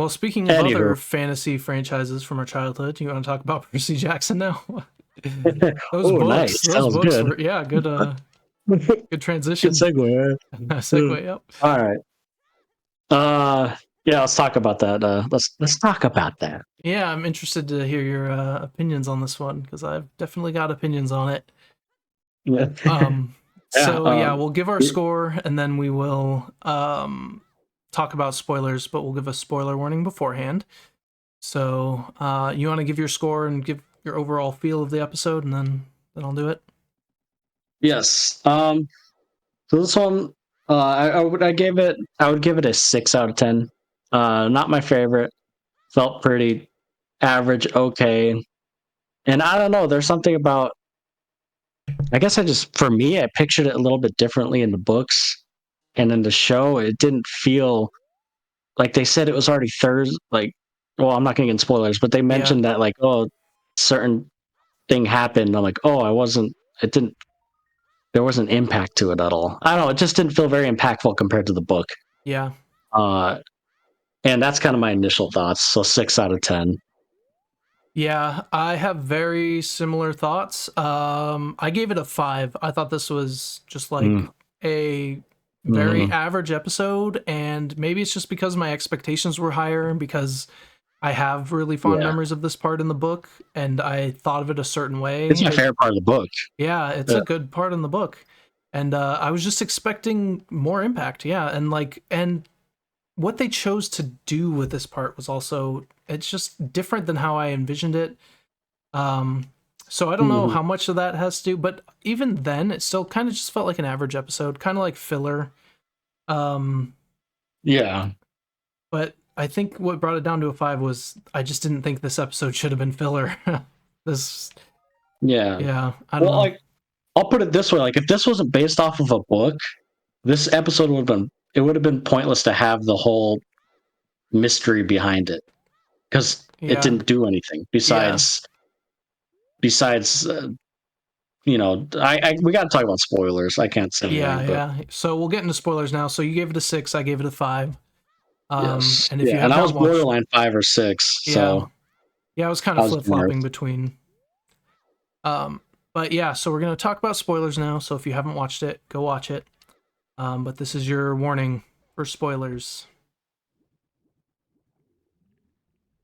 Well, speaking of other fantasy franchises from our childhood, you want to talk about Percy Jackson now? Nice. Those books good. were good. Good transition. Good segue. Segue. Yep. All right. Yeah, let's talk about that. Let's talk about that. Yeah, I'm interested to hear your opinions on this one because I've definitely got opinions on it. Yeah. We'll give our score and then we will talk about spoilers, but we'll give a spoiler warning beforehand. So, you want to give your score and give your overall feel of the episode, and then I'll do it. Yes. So this one, I would give it a 6 out of 10. Not my favorite. Felt pretty average, okay. And I don't know, there's something about, I guess for me, I pictured it a little bit differently in the books. And in the show, it didn't feel like they said it was already Thursday. Like, well, I'm not going to get in spoilers, but they mentioned that, like, oh, certain thing happened. I'm like, oh, there wasn't impact to it at all. I don't know. It just didn't feel very impactful compared to the book. Yeah. And that's kind of my initial thoughts. So 6 out of 10. Yeah, I have very similar thoughts. I gave it a 5. I thought this was just like a very average episode, and maybe it's just because my expectations were higher and because I have really fond memories of this part in the book, and I thought of it a certain way. It's my favorite part of the book. Yeah, it's a good part in the book. And I was just expecting more impact, and what they chose to do with this part was also, it's just different than how I envisioned it. So I don't know how much of that has to do, but even then, it still kind of just felt like an average episode, kind of like filler. Yeah. But I think what brought it down to a 5 was I just didn't think this episode should have been filler. Yeah. I don't know. Like, I'll put it this way: like, if this wasn't based off of a book, this episode would have been pointless to have the whole mystery behind it, because it didn't do anything besides we got to talk about spoilers. I can't say So we'll get into spoilers now. So you gave it a 6, I gave it a 5. Yes. And if you have I was borderline 5 or 6. So I was kind of flip-flopping between. But yeah, so we're going to talk about spoilers now. So if you haven't watched it, go watch it. But this is your warning for spoilers.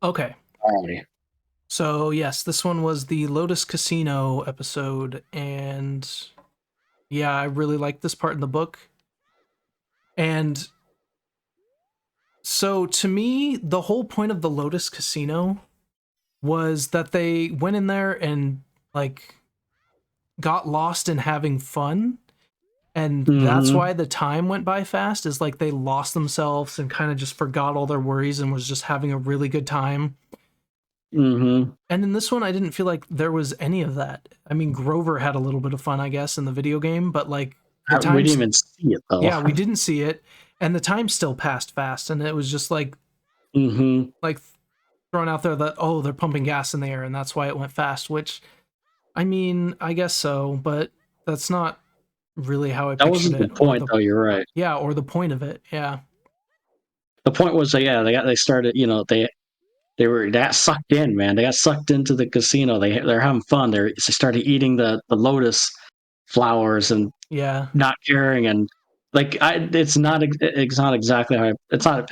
Okay. Alrighty. So yes, this one was the Lotus Casino episode, and yeah, I really liked this part in the book. And so to me, the whole point of the Lotus Casino was that they went in there and like got lost in having fun. And that's why the time went by fast, is like they lost themselves and kind of just forgot all their worries and was just having a really good time. And in this one, I didn't feel like there was any of that. I mean, Grover had a little bit of fun, I guess, in the video game, but like we didn't even see it, though. Yeah, we didn't see it. And the time still passed fast. And it was just like, like thrown out there that, oh, they're pumping gas in the air and that's why it went fast, which, I mean, I guess so, but that's not really how I pictured it. That wasn't the point, though. You're right. Yeah, or the point of it. Yeah. The point was, they started, they were that sucked in, man. They got sucked into the casino. They're having fun. They started eating the lotus flowers and not caring, and like it's not exactly how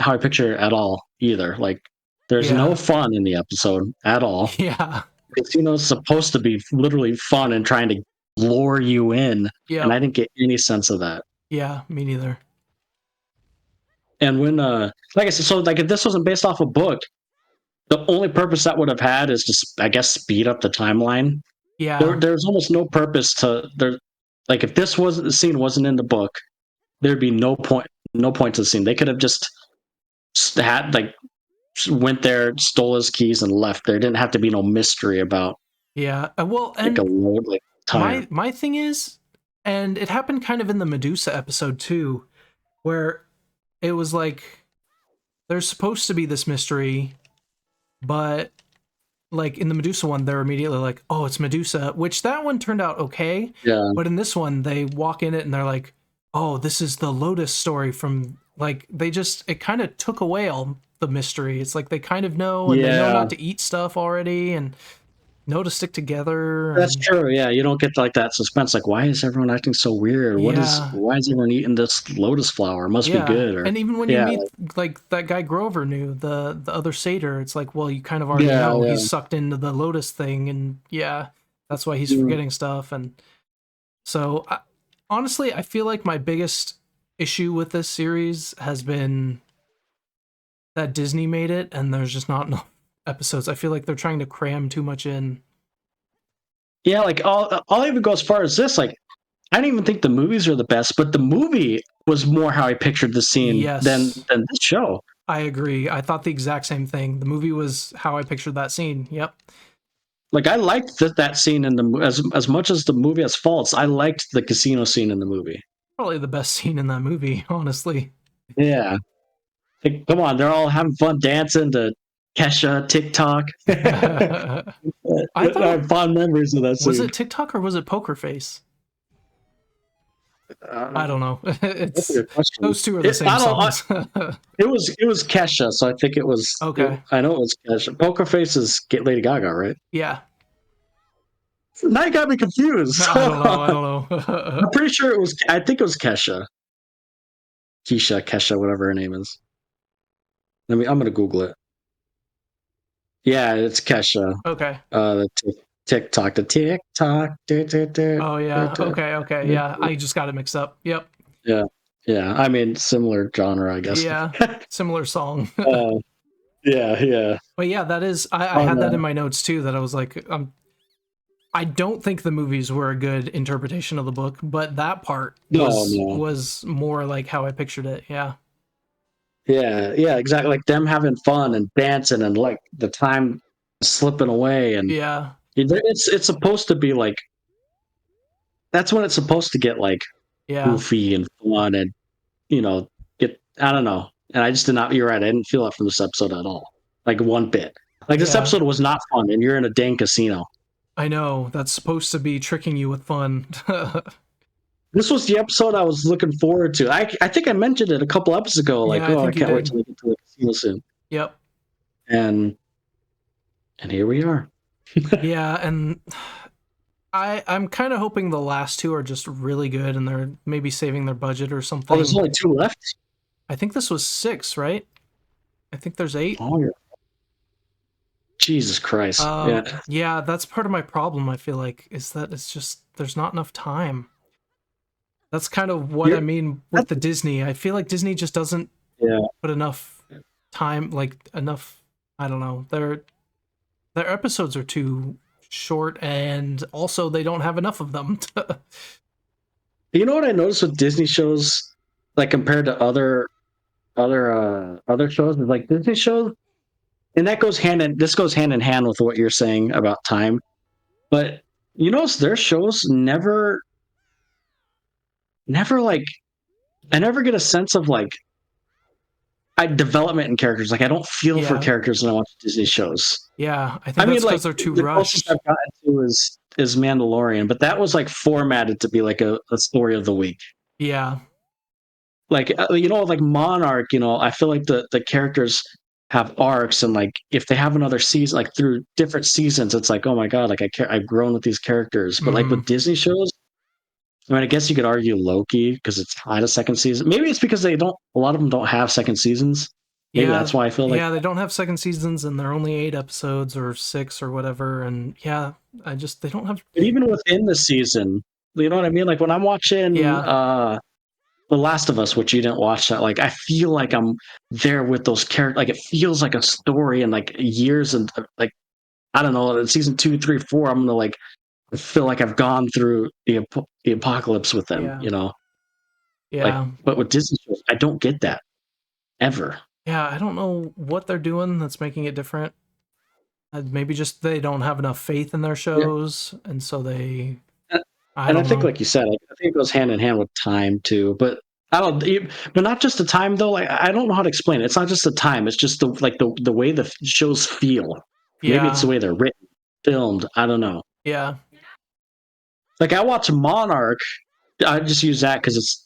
I picture it at all either. Like, there's no fun in the episode at all. Yeah. The casino's supposed to be literally fun and trying to lure you in, and I didn't get any sense of that. Yeah, me neither. And when like I said, so like if this wasn't based off a book, the only purpose that would have had is to, I guess, speed up the timeline. Yeah. There's almost no purpose to there. Like, if the scene wasn't in the book, there'd be no point to the scene. They could have just went there, stole his keys, and left. There didn't have to be no mystery about. Yeah. Well, and my thing is, and it happened kind of in the Medusa episode too, where it was like there's supposed to be this mystery, but like in the Medusa one, they're immediately like, oh, it's Medusa, which that one turned out okay. Yeah. But in this one, they walk in it and they're like, oh, this is the Lotus story from, like, it kind of took away all the mystery. It's like they kind of know, and they know not to eat stuff already, and know to stick together. That's true. Yeah, you don't get like that suspense. Like, why is everyone acting so weird? Why is everyone eating this lotus flower? It must be good. Or and even when you meet like that guy Grover knew the other satyr, it's like, well, you kind of already know he's sucked into the lotus thing, and that's why he's forgetting stuff. And so, honestly, I feel like my biggest issue with this series has been that Disney made it, and there's just not enough episodes. I feel like they're trying to cram too much in. Yeah, like I'll even go as far as this. Like, I don't even think the movies are the best, but the movie was more how I pictured the scene than this show. I agree. I thought the exact same thing. The movie was how I pictured that scene. Yep. Like, I liked that scene in the as much as the movie has faults. I liked the casino scene in the movie. Probably the best scene in that movie, honestly. Yeah. Like, come on, they're all having fun dancing to Kesha, TikTok. I have fond memories of that scene. Was it TikTok or was it Poker Face? I don't know. Those two are the same songs. It was Kesha, so I think it was. Okay. I know it was Kesha. Poker Face is Lady Gaga, right? Yeah. Now you got me confused. I don't know. I'm pretty sure it was. I think it was Kesha. Kesha, whatever her name is. I'm gonna Google it. Yeah, it's Kesha. Okay. The TikTok. Oh yeah. Okay. Yeah, I just got it mixed up. Yep. Yeah. I mean, similar genre, I guess. Yeah. Similar song. Yeah. But yeah, that is. I had that in my notes too. That I was like, I don't think the movies were a good interpretation of the book, but that part was more like how I pictured it. Yeah. Yeah, exactly. Like them having fun and dancing and like the time slipping away, and it's supposed to be like, that's when it's supposed to get like goofy and fun, and get, I don't know. And I just did not. You're right. I didn't feel that from this episode at all. Like one bit. Like this episode was not fun, and you're in a dang casino. I know, that's supposed to be tricking you with fun. This was the episode I was looking forward to. I think I mentioned it a couple episodes ago. Like, I can't wait till we get to the casino soon. Yep. And here we are. Yeah, and I'm kind of hoping the last two are just really good, and they're maybe saving their budget or something. Oh, there's only 2 left? I think this was 6, right? I think there's 8. Oh, yeah. Jesus Christ. Yeah, that's part of my problem, I feel like, is that it's just, there's not enough time. That's kind of what I mean with the Disney. I feel like Disney just doesn't put enough time, like enough, I don't know. Their episodes are too short, and also they don't have enough of them. You know what I noticed with Disney shows, like compared to other shows, is like Disney shows, and this goes hand in hand with what you're saying about time. But you notice their shows never like, I never get a sense of like development in characters. Like I don't feel for characters when I watch Disney shows. Yeah, I think that's because they're too rushed. The closest I've gotten to is Mandalorian, but that was like formatted to be like a story of the week. Yeah. Like like Monarch, I feel like the characters have arcs, and like if they have another season, like through different seasons, it's like, oh my god, like I've grown with these characters. But like with Disney shows, I mean, I guess you could argue Loki because it's had a second season. Maybe it's because a lot of them don't have second seasons. Maybe that's why I feel like. Yeah, they don't have second seasons, and they're only 8 episodes or 6 or whatever. And they don't have. But even within the season, you know what I mean? Like when I'm watching The Last of Us, which you didn't watch, that, like I feel like I'm there with those characters. Like it feels like a story, and like years, and like I don't know, in season 2, 3, 4, I'm gonna like. I feel like I've gone through the apocalypse with them, Yeah. Like, but with Disney shows, I don't get that ever. Yeah, I don't know what they're doing that's making it different. Maybe just they don't have enough faith in their shows, and so they. I think, like you said, I think it goes hand in hand with time too. But but not just the time though. Like I don't know how to explain it. It's not just the time. It's just the way the shows feel. Yeah. Maybe it's the way they're written, filmed. I don't know. Yeah. Like I watch Monarch. I just use that because it's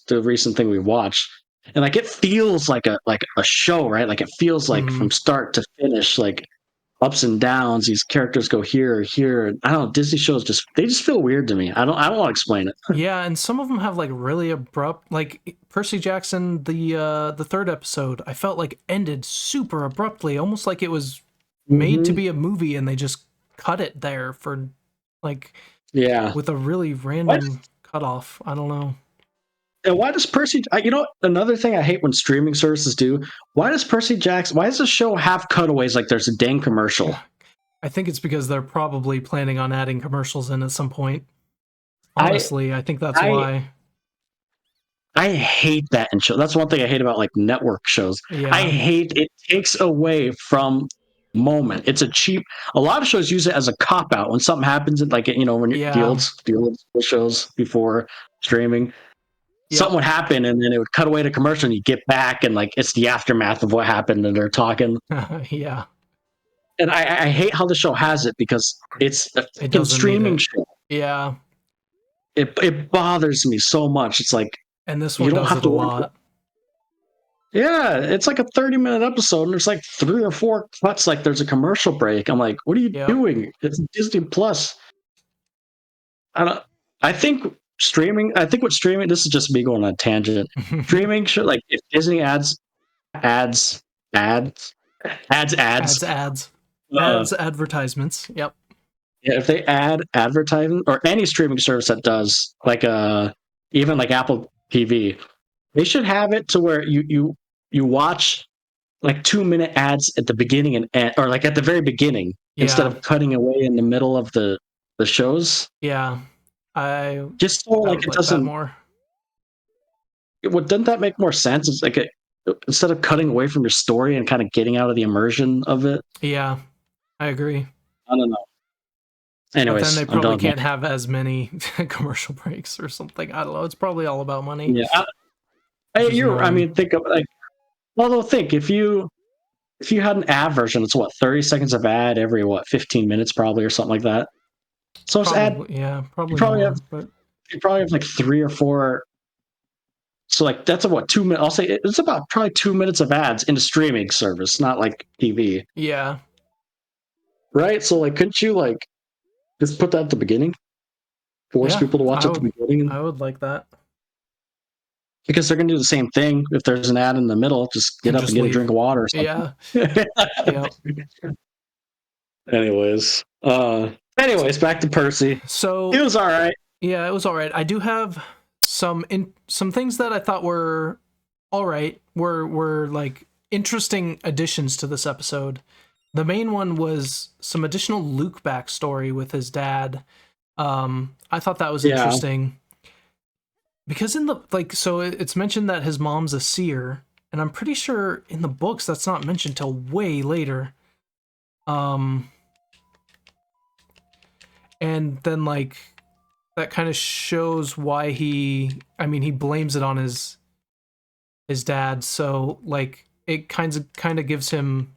the recent thing we watched, and like it feels like a show, right? Like it feels like from start to finish, like ups and downs. These characters go here or here. I don't know. Disney shows just feel weird to me. I don't want to explain it. Yeah, and some of them have like really abrupt, like Percy Jackson, the third episode. I felt like ended super abruptly, almost like it was made to be a movie, and they just cut it there for like with a really random cutoff. I don't know. And why does Percy? Another thing I hate when streaming services do. Why does Percy Jackson? Why does the show have cutaways like there's a dang commercial? I think it's because they're probably planning on adding commercials in at some point. Honestly, I think that's why. I hate that in show. That's one thing I hate about like network shows. Yeah. I hate it takes away from moment. It's a lot of shows use it as a cop out when something happens like when the old shows before streaming. Something would happen and then it would cut away to commercial and you get back and like it's the aftermath of what happened and they're talking. Yeah. And I hate how the show has it because it's a streaming show. Yeah. It bothers me so much. It's like, and this one does it a lot. Yeah, it's like a 30-minute episode and there's like 3 or 4 cuts like there's a commercial break. I'm like, what are you doing? It's Disney Plus. I think with streaming, this is just me going on a tangent. Streaming should, like, if Disney adds advertisements. Yep. Yeah, if they add advertising or any streaming service that does like even like Apple TV, they should have it to where you watch like 2-minute ads at the beginning and end, or like at the very beginning instead of cutting away in the middle of the shows. Yeah. Just so like it doesn't more. Doesn't that make more sense? It's like instead of cutting away from your story and kind of getting out of the immersion of it. Yeah, I agree. I don't know. Anyways, but then they probably can't have as many commercial breaks or something. I don't know. It's probably all about money. Yeah, I mean, think of like. Although, think if you had an ad version, it's 30 seconds of ad every 15 minutes probably or something like that. So it's ad. Yeah, probably. You probably have like 3 or 4. So like that's 2 minutes. I'll say it's about probably 2 minutes of ads in a streaming service, not like TV. Yeah. Right. So like, couldn't you like just put that at the beginning? Force people to watch at the beginning. I would like that. Because they're gonna do the same thing. If there's an ad in the middle, just get up and get a drink of water or something. Yeah. Anyways, back to Percy. So it was all right. Yeah, it was all right. I do have some things that I thought were all right. Were like interesting additions to this episode. The main one was some additional Luke backstory with his dad. I thought that was interesting. Because in the so it's mentioned that his mom's a seer, and I'm pretty sure in the books that's not mentioned till way later. And then like that kind of shows why he blames it on his dad. So like it kind of gives him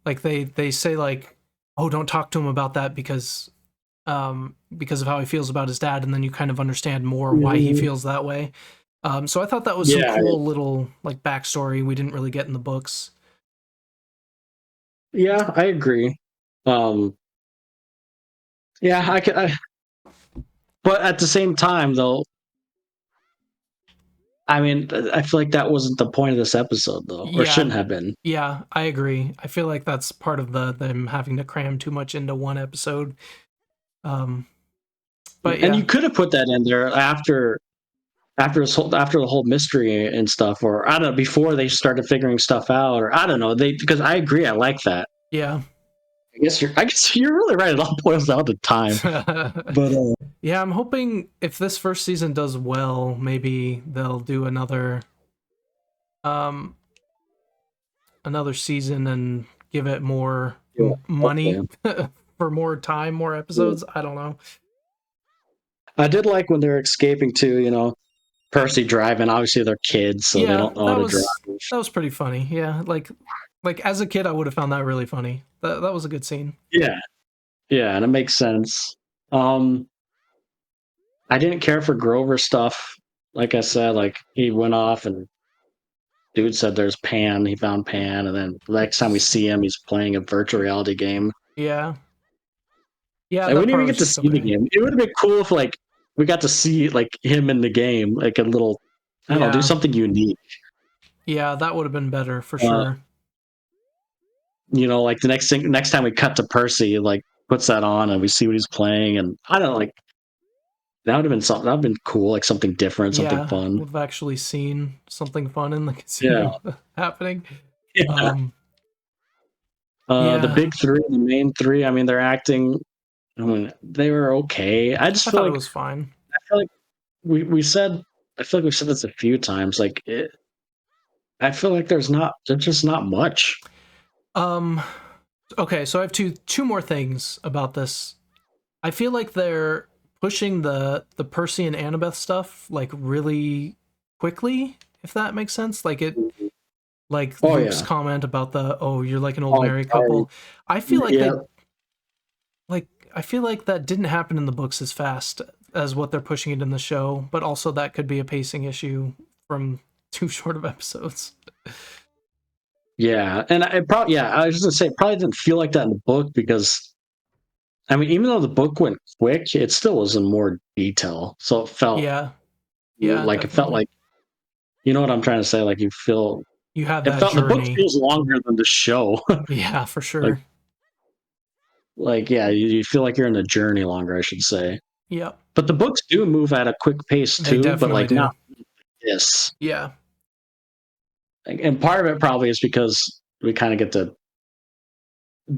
like they say like, oh, don't talk to him about that because of how he feels about his dad, and then you kind of understand more why he feels that way. So I thought that was some cool little like backstory we didn't really get in the books. Yeah, I agree. But at the same time, though, I mean, I feel like that wasn't the point of this episode, though, or shouldn't have been. Yeah, I agree. I feel like that's part of them having to cram too much into one episode. But and you could have put that in there after the whole mystery and stuff, or I don't know, before they started figuring stuff out, or I don't know, because I agree, I like that. Yeah. I guess you're really right. It all boils down to time. But yeah, I'm hoping if this first season does well, maybe they'll do another season and give it more money for more time, more episodes. I don't know. I did like when they're escaping to, Percy driving. Obviously, they're kids, so they don't know how to drive. That was pretty funny. Yeah, like as a kid, I would have found that really funny. That was a good scene. Yeah, and it makes sense. I didn't care for Grover stuff. Like I said, like he went off and dude said there's Pan. He found Pan, and then the next time we see him, he's playing a virtual reality game. Yeah. Yeah, I that wouldn't part even was get to just see the okay. game. It would have been cool if like we got to see like him in the game, like a little. I don't know, do Yeah. something unique. Yeah, that would have been better for Uh, sure. like the next time we cut to Percy, like puts that on and we see what he's playing, and I don't know, like that would have been something. That would have been cool, like something different, something Yeah, fun. would have actually seen something fun in the Yeah, casino happening. yeah. The Yeah, big three, the main three. I mean, they're acting. I mean, they were okay. I just I feel thought it like was fine. we said. I feel like we've said this a few times. Like I feel like there's just not much. Um, okay, so I have two more things about this. I feel like they're pushing the Percy and Annabeth stuff like really quickly, if that makes sense. Like Oh Luke's yeah. comment about you're like an old Oh, married sorry. couple. I feel like Yeah. I feel like that didn't happen in the books as fast as what they're pushing it in the show, but also that could be a pacing issue from too short of episodes. Yeah, and I was just gonna say it probably didn't feel like that in the book because I mean, even though the book went quick, it still was in more detail. So Yeah. Yeah, it felt definitely. like you know what I'm trying to say. Like you feel You have it that felt the book journey. feels longer than the show. Yeah, for like sure. yeah, you feel like you're in the journey longer, I should say. Yep. But the books do move at a quick pace They too, but definitely like not do. this. Yeah. And part of it probably is because we kind of get to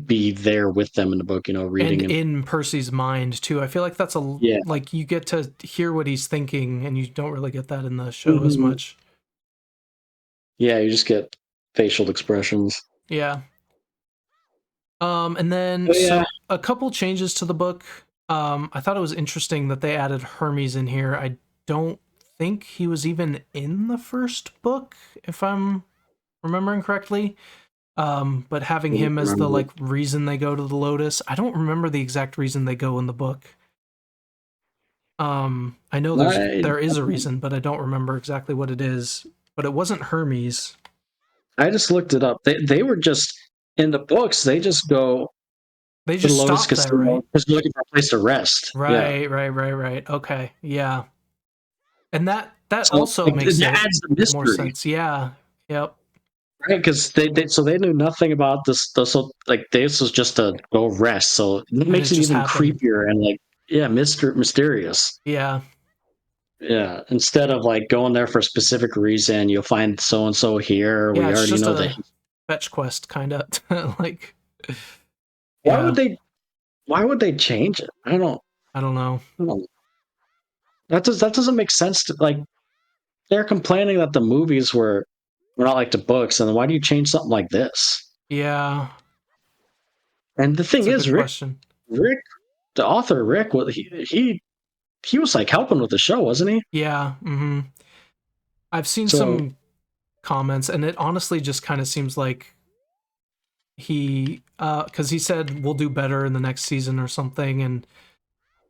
be there with them in the book, And reading and in Percy's mind too. I feel like that's yeah. like you get to hear what he's thinking and you don't really get that in the show as Mhm. much. Yeah, you just get facial expressions. Yeah. And then But yeah, so a couple changes to the book. I thought it was interesting that they added Hermes in here. I don't think he was even in the first book, if I'm remembering correctly. But having I don't him as the remember. like reason they go to the Lotus, I don't remember the exact reason they go in the book. I know I there is a reason, but I don't remember exactly what it is. But it wasn't Hermes. I just looked it up. They were just in the books. They just go They to the just Lotus stopped there, right? Casino because they're looking for a place to rest. Yeah. Right. Okay, yeah. And that So also like makes that it adds the more mystery, sense. Yeah. Yep. right? Because they knew nothing about this. So like this was just to go rest. So it And it makes it just even happened. creepier and like yeah, mysterious. Yeah. Yeah. Instead of like going there for a specific reason, you'll find so and so here. Yeah, We it's already just know that. a fetch quest kind of like Why yeah, would they? Why would they change it? I don't know. I don't that doesn't make sense to like they're complaining that the movies were not like the books, and then why do you change something like this? Yeah, And the it's thing a is, good question. Rick, the author Rick, he was like helping with the show, wasn't he? Yeah, I've seen So some comments and it honestly just kind of seems like he cuz he said we'll do better in the next season or something and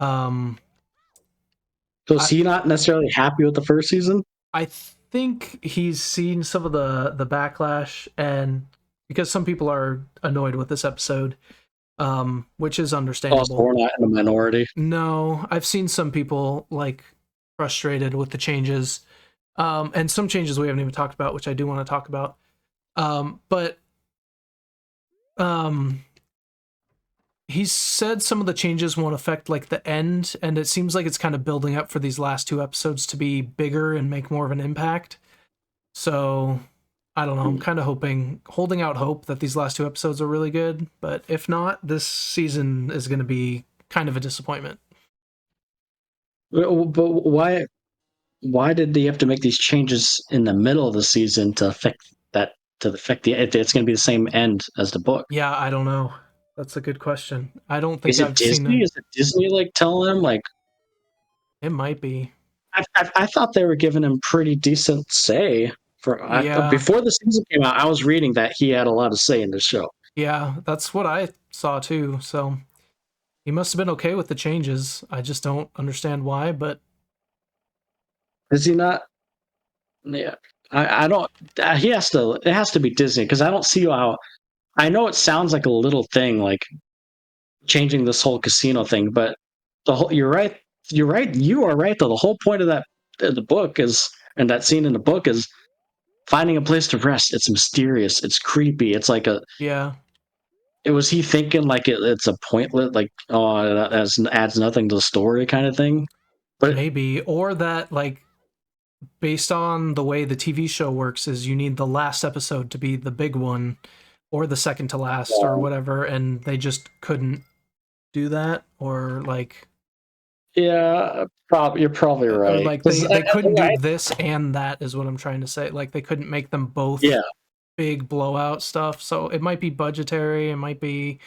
um was I he not necessarily happy with the first season? I think he's seen some of the backlash and because some people are annoyed with this episode, which is Oh, so understandable. we're not in the minority. No, I've seen some people like frustrated with the changes, and some changes we haven't even talked about, which I do want to talk about. But um, he said some of the changes won't affect like the end, and it seems like it's kind of building up for these last two episodes to be bigger and make more of an impact. So I don't know. I'm kind of holding out hope that these last two episodes are really good. But if not, this season is going to be kind of a disappointment. But why did they have to make these changes in the middle of the season to affect that to affect the it's going to be the same end as the book? Yeah, I don't know. That's a good question. I don't think Is it I've seen a. Disney? Is it Disney like telling him like It might be. I thought they were giving him pretty decent say for I thought Yeah, before the season came out. I was reading that he had a lot of say in the show. yeah, that's what I saw too. So he must have been okay with the changes. I just don't understand why, but Is he not? Yeah, I don't. He has to. It has to be Disney because I don't see how. I know it sounds like a little thing, like changing this whole casino thing, but the whole. You're right. You're right. You are right. Though the whole point of the book is, and that scene in the book is finding a place to rest. It's mysterious. It's creepy. It's like a. Yeah, It was he thinking like it's a pointless, like oh that adds nothing to the story kind of thing. But maybe. Or that, like, based on the way the TV show works, is you need the last episode to be the big one, or the second to last, or whatever, and they just couldn't do that, or like, yeah, you're probably or right. like they couldn't do this and that, is what I'm trying to say. Like, they couldn't make them both Yeah, big blowout stuff. So it might be budgetary, it might be,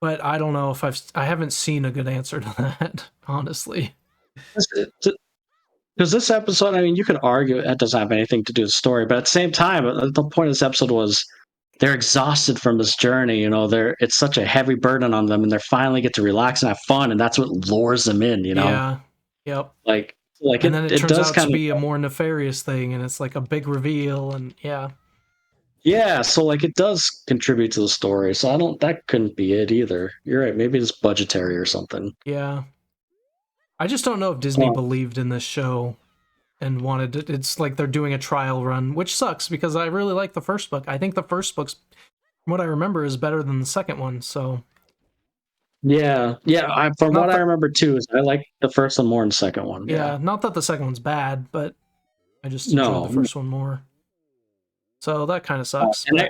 but I don't know if I haven't seen a good answer to that, honestly. because this episode, I mean, you could argue that doesn't have anything to do with the story, but at the same time, the point of this episode was they're exhausted from this journey. It's such a heavy burden on them, and they finally get to relax and have fun, and that's what lures them in. Yeah. Yep. Like And then it it turns does out to kind of. be a more nefarious thing, and it's like a big reveal, and yeah. Yeah, so like it does contribute to the story. So I don't that couldn't be it either. You're right, maybe it's budgetary or something. Yeah. I just don't know if Disney believed in this show and wanted it. It's like they're doing a trial run, which sucks because I really like the first book. I think the first book's, from what I remember, is better than the second one. So Yeah, from not what I that, remember too is I like the first one more than the second one. yeah, Yeah. not that the second one's bad, but I just enjoyed the No. first one more. So that kind of sucks. And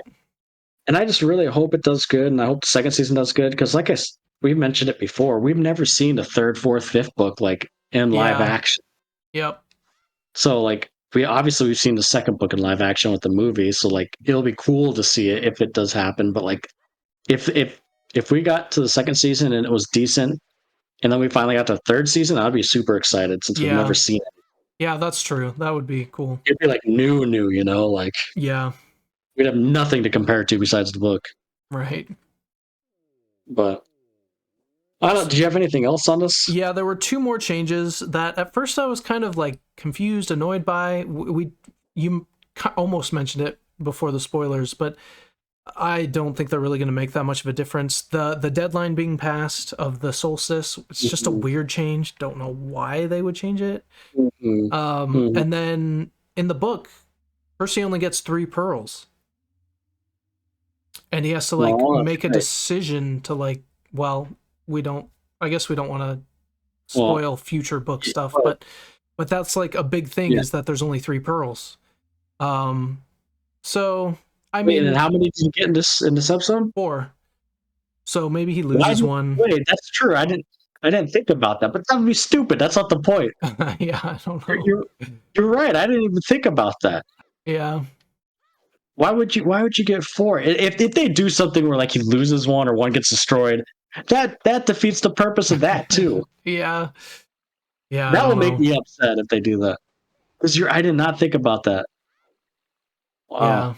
But I just really hope it does good, and I hope the second season does good because, we mentioned it before, we've never seen the third, fourth, fifth book like in live yeah, action. yep, So like we've seen the second book in live action with the movie, so like it'll be cool to see it if it does happen. But like if we got to the second season and it was decent, and then we finally got to the third season, I'd be super excited since we've never yeah, seen it. yeah, that's true. That would be cool. It'd be like new, like Yeah, we'd have nothing to compare it to besides the book. right. But I don't. Do you have anything else on this? Yeah, there were two more changes that at first I was kind of like confused, annoyed by. You almost mentioned it before the spoilers, but I don't think they're really going to make that much of a difference. The deadline being passed of the solstice, it's just a weird change. Don't know why they would change it. And then in the book, Percy only gets 3 pearls, and he has to like make a decision to like. Well, we don't. I guess we don't want to spoil future book stuff, but that's like a big thing is that there's only 3 pearls. So I mean, and how many did you get in this episode? 4. So maybe he loses one. Wait, that's true. I didn't think about that, but that would be stupid. That's not the point. Yeah, I don't know. You're right. I didn't even think about that. Yeah. Why would you get 4? If they do something where like he loses one or one gets destroyed, that defeats the purpose of that too. Yeah. That will make me upset if they do that. Because I did not think about that. Wow. Yeah.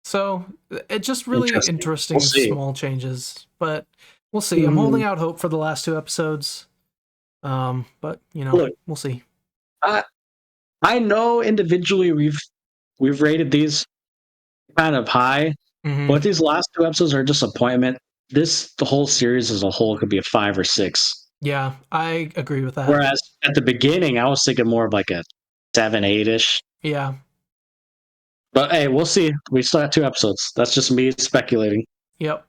So it's just really interesting small changes, but we'll see. I'm holding out hope for the last 2 episodes. But look, we'll see. I know individually we've rated these kind of high, but these last 2 episodes are a disappointment. The whole series as a whole could be a 5 or 6. Yeah, I agree with that. Whereas at the beginning, I was thinking more of like a 7, 8-ish. Yeah. But hey, we'll see. We still have 2 episodes. That's just me speculating. Yep.